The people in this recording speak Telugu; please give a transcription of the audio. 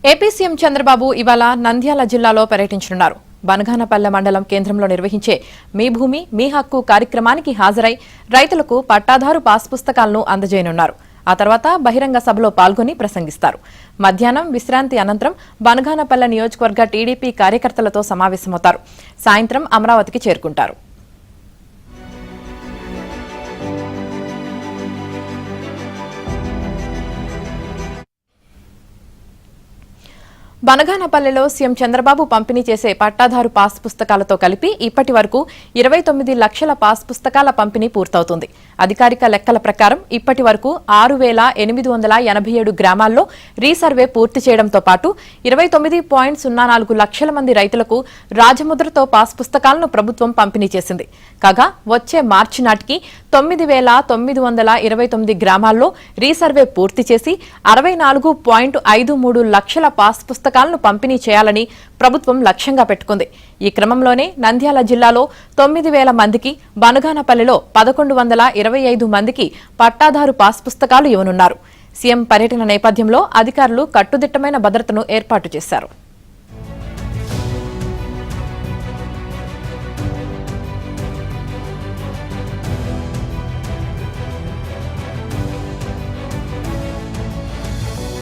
ఏపీ సీఎం చంద్రబాబు ఇవాళ నంద్యాల జిల్లాలో పర్యటించనున్నారు. బనగానపల్లె మండలం కేంద్రంలో నిర్వహించే మీ భూమి మీ హక్కు కార్యక్రమానికి హాజరై రైతులకు పట్టాదారు పాస్ పుస్తకాలను అందజేయనున్నారు. ఆ తర్వాత బహిరంగ సభలో పాల్గొని ప్రసంగిస్తారు. మధ్యాహ్నం విశ్రాంతి అనంతరం బనగానపల్లె నియోజకవర్గ టీడీపీ కార్యకర్తలతో సమావేశమవుతారు. సాయంత్రం అమరావతికి చేరుకుంటారు. బనగానపల్లెలో సీఎం చంద్రబాబు పంపిణీ చేసే పట్టాదారు పాస్ పుస్తకాలతో కలిపి ఇప్పటి వరకు 29 లక్షల పాస్ పుస్తకాల పంపిణీ పూర్తవుతుంది. అధికారిక లెక్కల ప్రకారం ఇప్పటి వరకు 6,887 గ్రామాల్లో రీసర్వే పూర్తి చేయడంతో పాటు 29.04 లక్షల మంది రైతులకు రాజముద్రతో పాస్ పుస్తకాలను ప్రభుత్వం పంపిణీ చేసింది. కాగా వచ్చే మార్చి నాటికి 9,929 గ్రామాల్లో రీసర్వే పూర్తి చేసి 64.53 లక్షల పాస్ పుస్తకాలను పంపిణీ చేయాలని ప్రభుత్వం లక్ష్యంగా పెట్టుకుంది. ఈ క్రమంలోనే నంద్యాల జిల్లాలో 9,000 మందికి, బనగానపల్లెలో 1,125 మందికి పట్టాదారు పాస్ పుస్తకాలు ఇవ్వనున్నారు. సీఎం పర్యటన నేపథ్యంలో అధికారులు కట్టుదిట్టమైన భద్రతను ఏర్పాటు చేశారు.